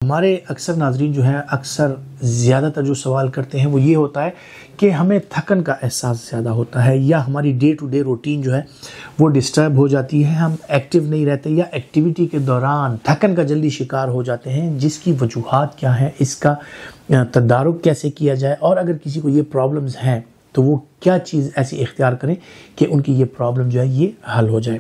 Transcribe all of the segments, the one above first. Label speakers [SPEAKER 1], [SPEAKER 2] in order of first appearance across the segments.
[SPEAKER 1] हमारे अक्सर नाजरीन जो है अक्सर ज़्यादातर जो सवाल करते हैं वो ये होता है कि हमें थकन का एहसास ज़्यादा होता है या हमारी डे टू डे रूटीन जो है वो डिस्टर्ब हो जाती है, हम एक्टिव नहीं रहते या एक्टिविटी के दौरान थकन का जल्दी शिकार हो जाते हैं। जिसकी वजूहात क्या है, इसका तदारुक कैसे किया जाए और अगर किसी को ये प्रॉब्लम्स हैं तो वो क्या चीज़ ऐसी इख्तियार करें कि उनकी ये प्रॉब्लम जो है ये हल हो जाए।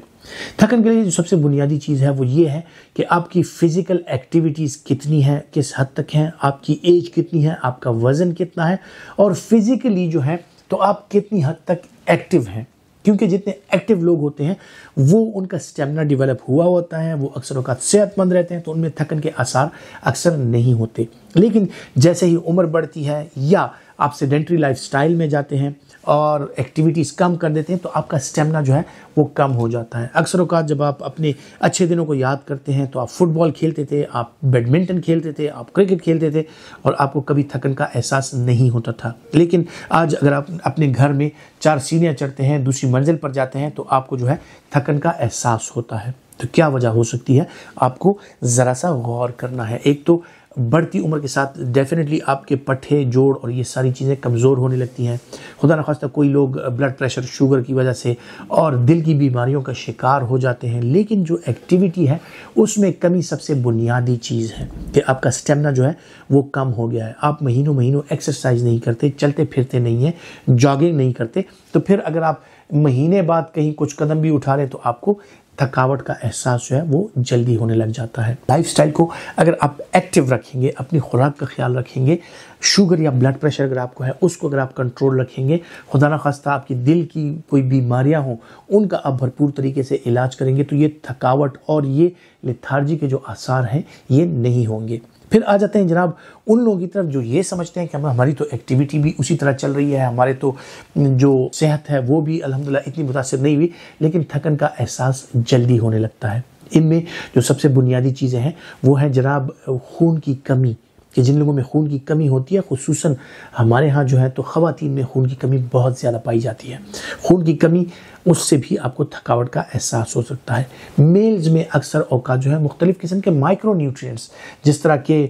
[SPEAKER 1] थकन के लिए जो सबसे बुनियादी चीज़ है वो ये है कि आपकी फ़िज़िकल एक्टिविटीज़ कितनी है, किस हद तक हैं, आपकी एज कितनी है, आपका वज़न कितना है और फिज़िकली जो है तो आप कितनी हद तक एक्टिव हैं। क्योंकि जितने एक्टिव लोग होते हैं वो उनका स्टेमिना डेवलप हुआ होता है, वो अक्सर औक़ात सेहतमंद रहते हैं, तो उनमें थकन के आसार अक्सर नहीं होते। लेकिन जैसे ही उम्र बढ़ती है या आप सेडेंटरी लाइफस्टाइल में जाते हैं और एक्टिविटीज़ कम कर देते हैं तो आपका स्टेमिना जो है वो कम हो जाता है। अक्सर औक़ात जब आप अपने अच्छे दिनों को याद करते हैं तो आप फुटबॉल खेलते थे, आप बैडमिंटन खेलते थे, आप क्रिकेट खेलते थे और आपको कभी थकन का एहसास नहीं होता था। लेकिन आज अगर आप अपने घर में 4 सीढ़ियाँ चढ़ते हैं, दूसरी मंजिल पर जाते हैं तो आपको जो है थकन का एहसास होता है। तो क्या वजह हो सकती है, आपको ज़रा सा गौर करना है। एक तो बढ़ती उम्र के साथ डेफिनेटली आपके पट्टे, जोड़ और ये सारी चीज़ें कमज़ोर होने लगती हैं। खुदा न खास्ता कोई लोग ब्लड प्रेशर, शुगर की वजह से और दिल की बीमारियों का शिकार हो जाते हैं। लेकिन जो एक्टिविटी है उसमें कमी सबसे बुनियादी चीज़ है कि आपका स्टेमिना जो है वो कम हो गया है। आप महीनों महीनों एक्सरसाइज नहीं करते, चलते फिरते नहीं हैं, जॉगिंग नहीं करते, तो फिर अगर आप महीने बाद कहीं कुछ कदम भी उठा लें तो आपको थकावट का एहसास जो है वो जल्दी होने लग जाता है। लाइफस्टाइल को अगर आप एक्टिव रखेंगे, अपनी खुराक का ख्याल रखेंगे, शुगर या ब्लड प्रेशर अगर आपको है उसको अगर आप कंट्रोल रखेंगे, खुदा न खास्ता आपकी दिल की कोई बीमारियां हों उनका आप भरपूर तरीके से इलाज करेंगे तो ये थकावट और ये लेथार्जी के जो आसार हैं ये नहीं होंगे। फिर आ जाते हैं जनाब उन लोगों की तरफ जो ये समझते हैं कि हमारी तो एक्टिविटी भी उसी तरह चल रही है, हमारे तो जो सेहत है वो भी अल्हम्दुलिल्लाह इतनी मुतासिर नहीं हुई, लेकिन थकन का एहसास जल्दी होने लगता है। इनमें जो सबसे बुनियादी चीज़ें हैं वो है जनाब खून की कमी, कि जिन लोगों में खून की कमी होती है, खुसूसन हमारे यहाँ जो है तो ख़वातीन में खून की कमी बहुत ज़्यादा पाई जाती है। खून की कमी उससे भी आपको थकावट का एहसास हो सकता है। मेल्स में अक्सर औकात जो है मुख्तलिफ़ किस्म के माइक्रो न्यूट्रिएंट्स जिस तरह के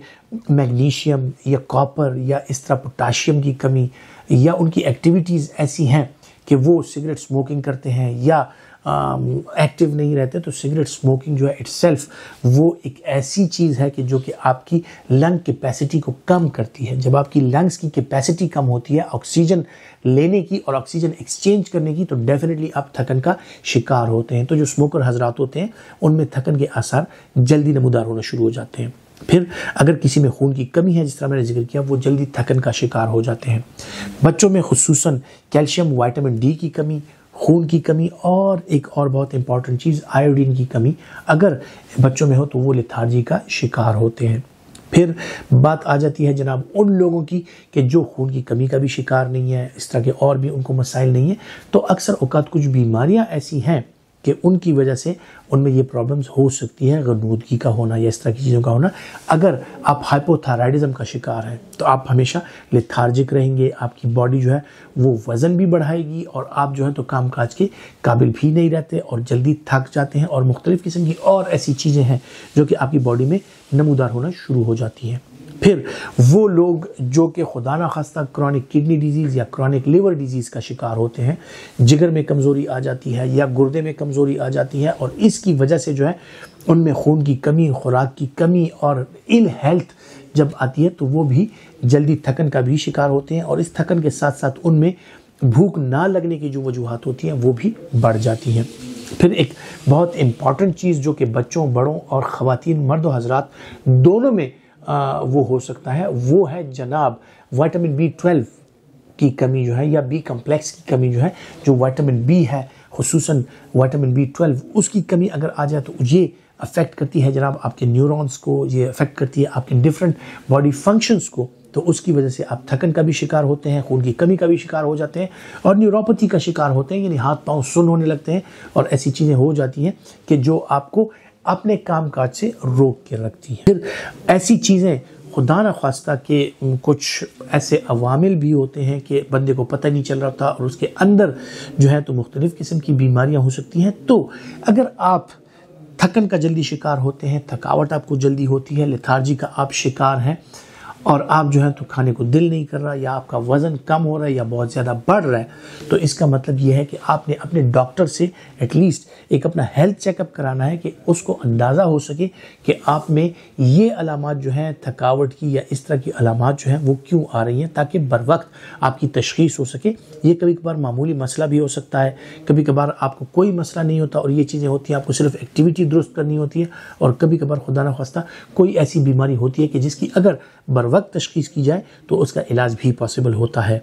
[SPEAKER 1] मैग्नीशियम या कॉपर या इस तरह पोटाशियम की कमी या उनकी एक्टिविटीज़ ऐसी हैं कि वो सिगरेट स्मोकिंग करते हैं या एक्टिव नहीं रहते, तो सिगरेट स्मोकिंग जो है इटसेल्फ वो एक ऐसी चीज़ है कि जो कि आपकी लंग कैपेसिटी को कम करती है। जब आपकी लंग्स की कैपेसिटी कम होती है ऑक्सीजन लेने की और ऑक्सीजन एक्सचेंज करने की, तो डेफिनेटली आप थकन का शिकार होते हैं। तो जो स्मोकर हजरात होते हैं उनमें थकन के आसार जल्दी नमूदार होना शुरू हो जाते हैं। फिर अगर किसी में खून की कमी है, जिस तरह मैंने जिक्र किया, वो जल्दी थकन का शिकार हो जाते हैं। बच्चों में खुसूसन कैल्शियम, विटामिन डी की कमी, खून की कमी और एक और बहुत इंपॉर्टेंट चीज़ आयोडीन की कमी अगर बच्चों में हो तो वो लेथार्जी का शिकार होते हैं। फिर बात आ जाती है जनाब उन लोगों की कि जो खून की कमी का भी शिकार नहीं है, इस तरह के और भी उनको मसाइल नहीं है, तो अक्सर औकात कुछ बीमारियां ऐसी हैं कि उनकी वजह से उनमें ये प्रॉब्लम्स हो सकती है, गनुदगी का होना या इस तरह की चीज़ों का होना। अगर आप हाइपोथायराइडिज्म का शिकार हैं तो आप हमेशा लेथार्जिक रहेंगे, आपकी बॉडी जो है वो वज़न भी बढ़ाएगी और आप जो है तो कामकाज के काबिल भी नहीं रहते और जल्दी थक जाते हैं। और मुख्तलिफ़ किस्म की और ऐसी चीज़ें हैं जो कि आपकी बॉडी में नमूदार होना शुरू हो जाती हैं। फिर वो लोग जो कि खुदा न खास्ता क्रॉनिक किडनी डिजीज़ या क्रॉनिक लिवर डिजीज़ का शिकार होते हैं, जिगर में कमज़ोरी आ जाती है या गुर्दे में कमज़ोरी आ जाती है और इसकी वजह से जो है उनमें खून की कमी, खुराक की कमी और इल हेल्थ जब आती है तो वो भी जल्दी थकन का भी शिकार होते हैं। और इस थकन के साथ साथ उनमें भूख ना लगने की जो वजूहात होती हैं वो भी बढ़ जाती हैं। फिर एक बहुत इम्पॉर्टेंट चीज़ जो कि बच्चों, बड़ों और ख़वातीन, मर्द और हज़रात दोनों में वो हो सकता है, वो है जनाब विटामिन B12 की कमी जो है या बी कम्प्लेक्स की कमी जो है। जो विटामिन बी है, खुसूसन विटामिन B12, उसकी कमी अगर आ जाए तो ये अफेक्ट करती है जनाब आपके न्यूरॉन्स को, ये अफेक्ट करती है आपके डिफरेंट बॉडी फंक्शंस को। तो उसकी वजह से आप थकन का भी शिकार होते हैं, खून की कमी का भी शिकार हो जाते हैं और न्यूरोपैथी का शिकार होते हैं, यानी हाथ पांव सुन्न होने लगते हैं और ऐसी चीज़ें हो जाती हैं कि जो आपको अपने कामकाज से रोक के रखती हैं। फिर ऐसी चीज़ें खुदा न ख्वास्ता के कुछ ऐसे अवामिल भी होते हैं कि बंदे को पता नहीं चल रहा था और उसके अंदर जो है तो मुख्तलिफ़ किस्म की बीमारियां हो सकती हैं। तो अगर आप थकन का जल्दी शिकार होते हैं, थकावट आपको जल्दी होती है, लेथार्जी का आप शिकार हैं और आप जो है तो खाने को दिल नहीं कर रहा, या आपका वज़न कम हो रहा है या बहुत ज़्यादा बढ़ रहा है, तो इसका मतलब ये है कि आपने अपने डॉक्टर से एटलीस्ट एक अपना हेल्थ चेकअप कराना है कि उसको अंदाज़ा हो सके कि आप में ये अलामात जो हैं थकावट की या इस तरह की अलामात जो हैं वो क्यों आ रही हैं, ताकि बर वक्त आपकी तशख़ीस हो सके। ये कभी कभार मामूली मसला भी हो सकता है, कभी कभार आपको कोई मसला नहीं होता और ये चीज़ें होती हैं, आपको सिर्फ एक्टिविटी दुरुस्त करनी होती है, और कभी कभार खुदा न खास्ता कोई ऐसी बीमारी होती है कि जिसकी अगर बर वक्त तशख़ीस की जाए तो उसका इलाज भी पॉसिबल होता है।